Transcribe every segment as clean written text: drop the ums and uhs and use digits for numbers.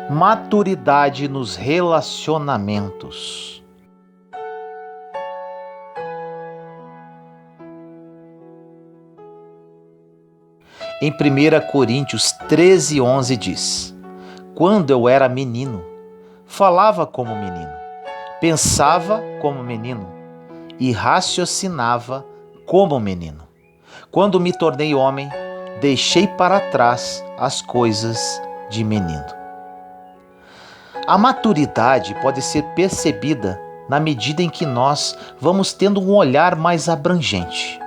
Maturidade nos relacionamentos. Em 1 Coríntios 13:11 diz: Quando eu era menino, falava como menino, pensava como menino e raciocinava como menino. Quando me tornei homem, deixei para trás as coisas de menino. A maturidade pode ser percebida na medida em que nós vamos tendo um olhar mais abrangente.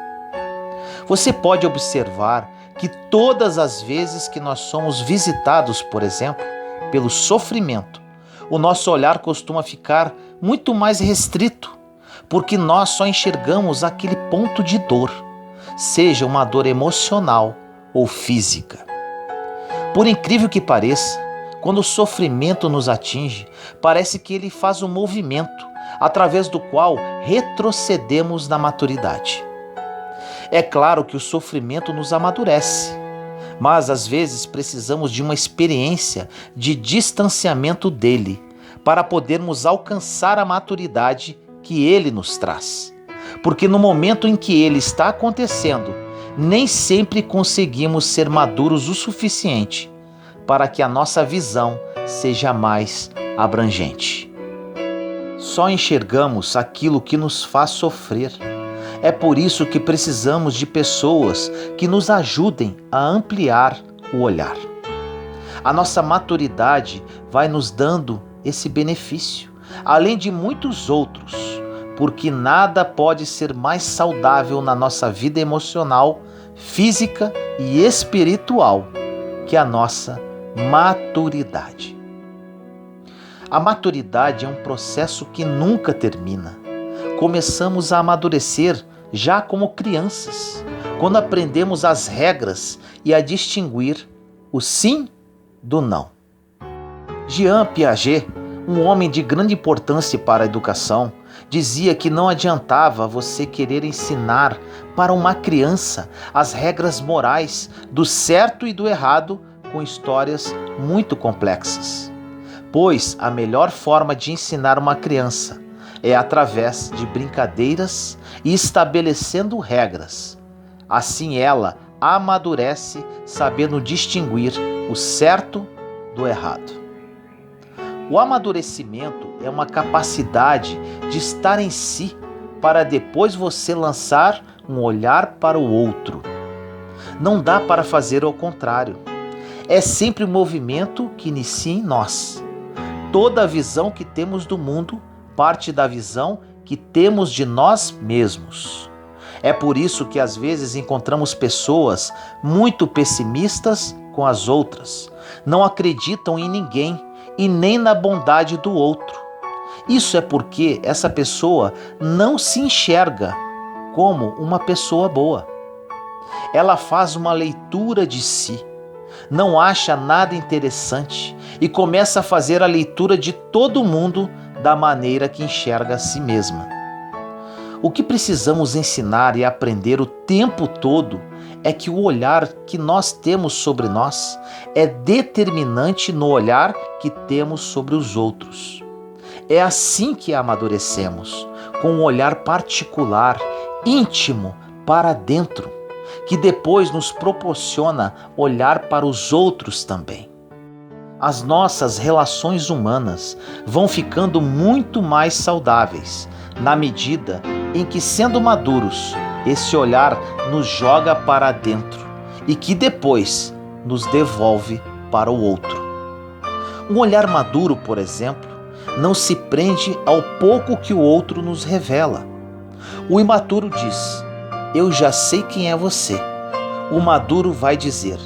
Você pode observar que todas as vezes que nós somos visitados, por exemplo, pelo sofrimento, o nosso olhar costuma ficar muito mais restrito, porque nós só enxergamos aquele ponto de dor, seja uma dor emocional ou física. Por incrível que pareça, quando o sofrimento nos atinge, parece que ele faz um movimento através do qual retrocedemos na maturidade. É claro que o sofrimento nos amadurece, mas às vezes precisamos de uma experiência de distanciamento dele para podermos alcançar a maturidade que ele nos traz. Porque no momento em que ele está acontecendo, nem sempre conseguimos ser maduros o suficiente para que a nossa visão seja mais abrangente. Só enxergamos aquilo que nos faz sofrer. É por isso que precisamos de pessoas que nos ajudem a ampliar o olhar. A nossa maturidade vai nos dando esse benefício, além de muitos outros, porque nada pode ser mais saudável na nossa vida emocional, física e espiritual que a nossa maturidade. A maturidade é um processo que nunca termina. Começamos a amadurecer já como crianças, quando aprendemos as regras e a distinguir o sim do não. Jean Piaget, um homem de grande importância para a educação, dizia que não adiantava você querer ensinar para uma criança as regras morais do certo e do errado com histórias muito complexas. Pois a melhor forma de ensinar uma criança é através de brincadeiras e estabelecendo regras. Assim ela amadurece sabendo distinguir o certo do errado. O amadurecimento é uma capacidade de estar em si para depois você lançar um olhar para o outro. Não dá para fazer ao contrário. É sempre um movimento que inicia em nós. Toda a visão que temos do mundo parte da visão que temos de nós mesmos. É por isso que às vezes encontramos pessoas muito pessimistas com as outras. Não acreditam em ninguém e nem na bondade do outro. Isso é porque essa pessoa não se enxerga como uma pessoa boa. Ela faz uma leitura de si, não acha nada interessante e começa a fazer a leitura de todo mundo da maneira que enxerga a si mesma. O que precisamos ensinar e aprender o tempo todo é que o olhar que nós temos sobre nós é determinante no olhar que temos sobre os outros. É assim que amadurecemos, com um olhar particular, íntimo, para dentro, que depois nos proporciona olhar para os outros também. As nossas relações humanas vão ficando muito mais saudáveis, na medida em que, sendo maduros, esse olhar nos joga para dentro e que depois nos devolve para o outro. Um olhar maduro, por exemplo, não se prende ao pouco que o outro nos revela. O imaturo diz: eu já sei quem é você. O maduro vai dizer: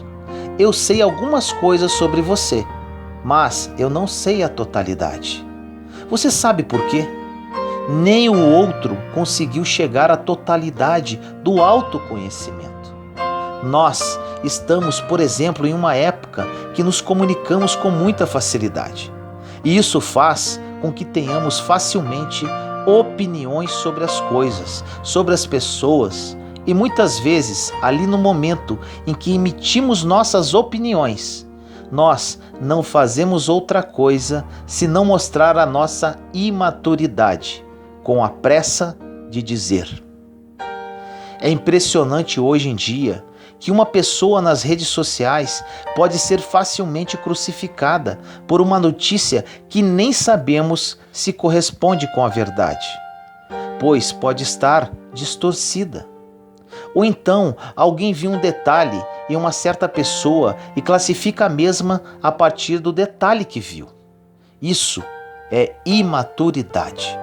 eu sei algumas coisas sobre você, mas eu não sei a totalidade. Você sabe por quê? Nem o outro conseguiu chegar à totalidade do autoconhecimento. Nós estamos, por exemplo, em uma época que nos comunicamos com muita facilidade. E isso faz com que tenhamos facilmente opiniões sobre as coisas, sobre as pessoas, e muitas vezes, ali no momento em que emitimos nossas opiniões, nós não fazemos outra coisa senão mostrar a nossa imaturidade, com a pressa de dizer. É impressionante hoje em dia que uma pessoa nas redes sociais pode ser facilmente crucificada por uma notícia que nem sabemos se corresponde com a verdade, pois pode estar distorcida. Ou então alguém viu um detalhe em uma certa pessoa e classifica a mesma a partir do detalhe que viu. Isso é imaturidade.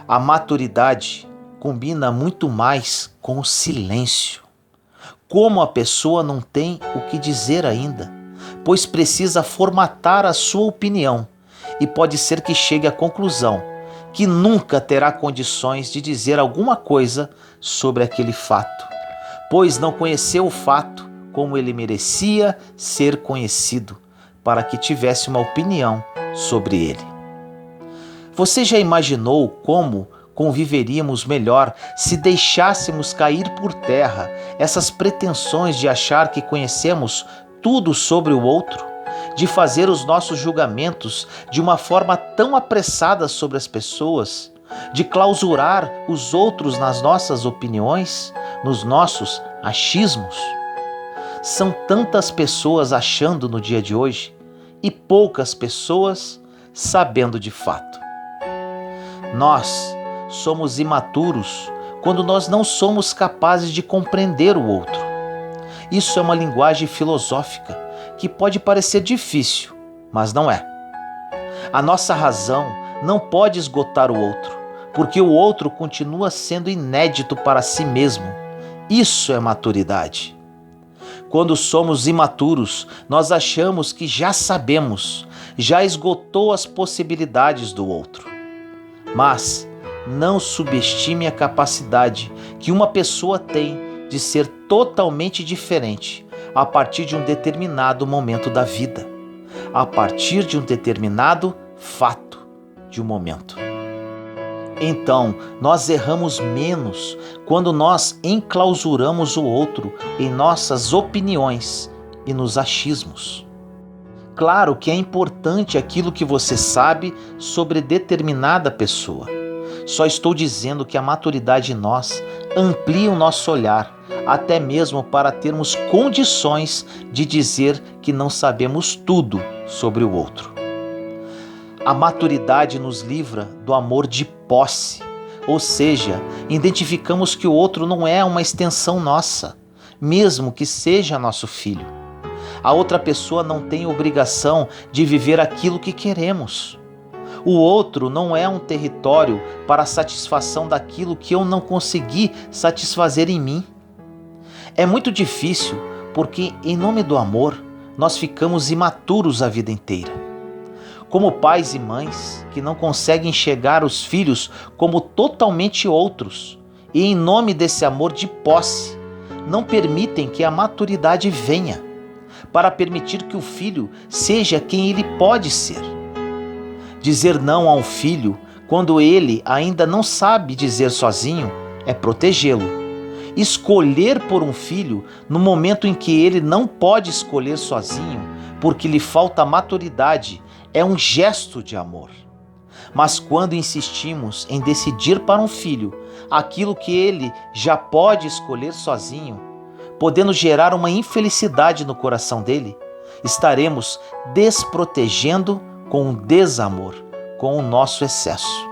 A maturidade combina muito mais com o silêncio. Como a pessoa não tem o que dizer ainda, pois precisa formatar a sua opinião e pode ser que chegue à conclusão que nunca terá condições de dizer alguma coisa sobre aquele fato, pois não conheceu o fato como ele merecia ser conhecido, para que tivesse uma opinião sobre ele. Você já imaginou como conviveríamos melhor se deixássemos cair por terra essas pretensões de achar que conhecemos tudo sobre o outro, de fazer os nossos julgamentos de uma forma tão apressada sobre as pessoas, de clausurar os outros nas nossas opiniões, nos nossos achismos? São tantas pessoas achando no dia de hoje e poucas pessoas sabendo de fato. Nós somos imaturos quando nós não somos capazes de compreender o outro. Isso é uma linguagem filosófica que pode parecer difícil, mas não é. A nossa razão não pode esgotar o outro, porque o outro continua sendo inédito para si mesmo. Isso é maturidade. Quando somos imaturos, nós achamos que já sabemos, já esgotou as possibilidades do outro. Mas não subestime a capacidade que uma pessoa tem de ser totalmente diferente a partir de um determinado momento da vida, a partir de um determinado fato de um momento. Então, nós erramos menos quando nós enclausuramos o outro em nossas opiniões e nos achismos. Claro que é importante aquilo que você sabe sobre determinada pessoa. Só estou dizendo que a maturidade em nós amplia o nosso olhar, até mesmo para termos condições de dizer que não sabemos tudo sobre o outro. A maturidade nos livra do amor de posse, ou seja, identificamos que o outro não é uma extensão nossa, mesmo que seja nosso filho. A outra pessoa não tem obrigação de viver aquilo que queremos. O outro não é um território para a satisfação daquilo que eu não consegui satisfazer em mim. É muito difícil porque, em nome do amor, nós ficamos imaturos a vida inteira. Como pais e mães que não conseguem enxergar os filhos como totalmente outros e, em nome desse amor de posse, não permitem que a maturidade venha, para permitir que o filho seja quem ele pode ser. Dizer não a um filho quando ele ainda não sabe dizer sozinho é protegê-lo. Escolher por um filho no momento em que ele não pode escolher sozinho porque lhe falta maturidade é um gesto de amor. Mas quando insistimos em decidir para um filho aquilo que ele já pode escolher sozinho, podendo gerar uma infelicidade no coração dele, estaremos desprotegendo com o desamor, com o nosso excesso.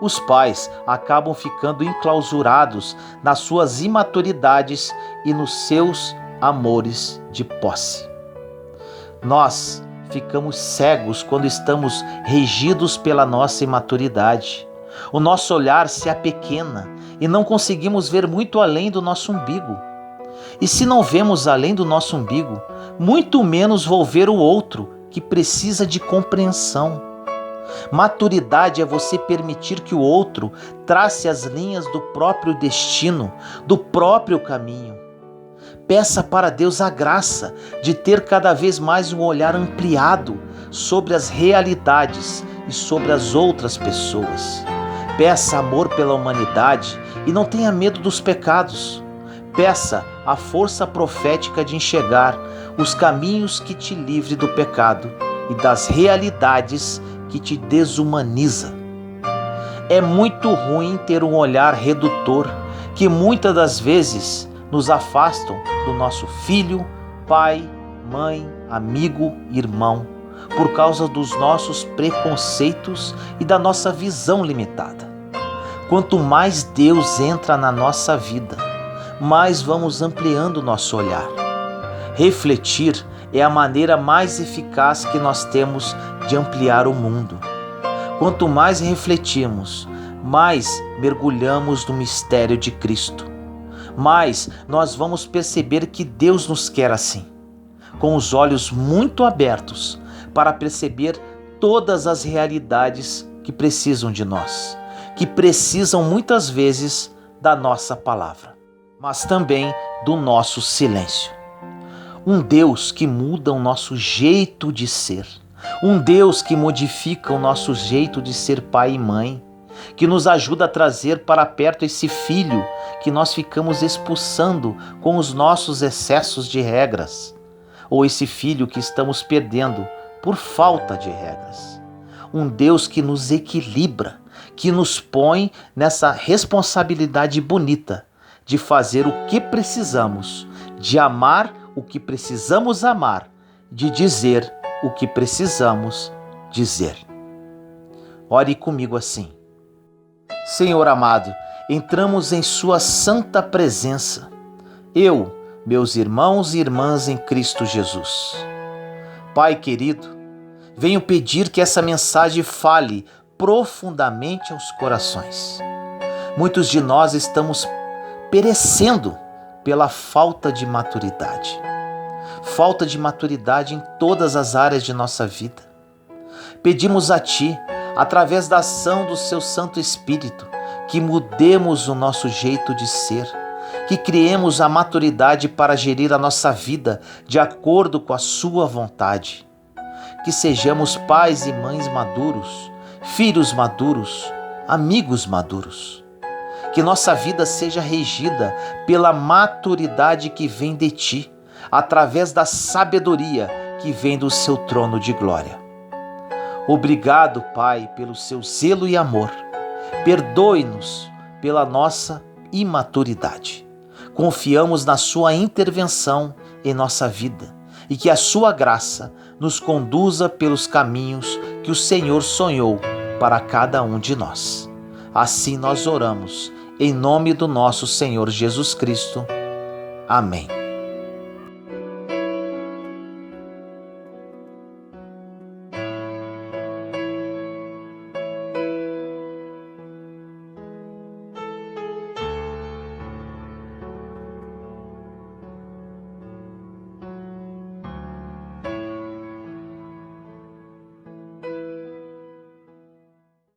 Os pais acabam ficando enclausurados nas suas imaturidades e nos seus amores de posse. Nós ficamos cegos quando estamos regidos pela nossa imaturidade. O nosso olhar se apequena e não conseguimos ver muito além do nosso umbigo. E se não vemos além do nosso umbigo, muito menos vou ver o outro que precisa de compreensão. Maturidade é você permitir que o outro trace as linhas do próprio destino, do próprio caminho. Peça para Deus a graça de ter cada vez mais um olhar ampliado sobre as realidades e sobre as outras pessoas. Peça amor pela humanidade e não tenha medo dos pecados. Peça a força profética de enxergar os caminhos que te livre do pecado e das realidades que te desumaniza. É muito ruim ter um olhar redutor que muitas das vezes nos afastam do nosso filho, pai, mãe, amigo, irmão, por causa dos nossos preconceitos e da nossa visão limitada. Quanto mais Deus entra na nossa vida, mais vamos ampliando nosso olhar. Refletir é a maneira mais eficaz que nós temos de ampliar o mundo. Quanto mais refletimos, mais mergulhamos no mistério de Cristo. Mais nós vamos perceber que Deus nos quer assim, com os olhos muito abertos para perceber todas as realidades que precisam de nós, que precisam muitas vezes da nossa palavra, mas também do nosso silêncio. Um Deus que muda o nosso jeito de ser, um Deus que modifica o nosso jeito de ser pai e mãe, que nos ajuda a trazer para perto esse filho que nós ficamos expulsando com os nossos excessos de regras, ou esse filho que estamos perdendo por falta de regras. Um Deus que nos equilibra, que nos põe nessa responsabilidade bonita de fazer o que precisamos, de amar o que precisamos amar, de dizer o que precisamos dizer. Ore comigo assim. Senhor amado, entramos em sua santa presença. Eu, meus irmãos e irmãs em Cristo Jesus. Pai querido, venho pedir que essa mensagem fale profundamente aos corações. Muitos de nós estamos perecendo pela falta de maturidade. Falta de maturidade em todas as áreas de nossa vida. Pedimos a Ti, através da ação do Seu Santo Espírito, que mudemos o nosso jeito de ser, que criemos a maturidade para gerir a nossa vida de acordo com a Sua vontade. Que sejamos pais e mães maduros, filhos maduros, amigos maduros. Que nossa vida seja regida pela maturidade que vem de Ti, através da sabedoria que vem do Seu trono de glória. Obrigado, Pai, pelo Seu zelo e amor. Perdoe-nos pela nossa imaturidade. Confiamos na Sua intervenção em nossa vida e que a Sua graça nos conduza pelos caminhos que o Senhor sonhou para cada um de nós. Assim nós oramos, em nome do nosso Senhor Jesus Cristo. Amém.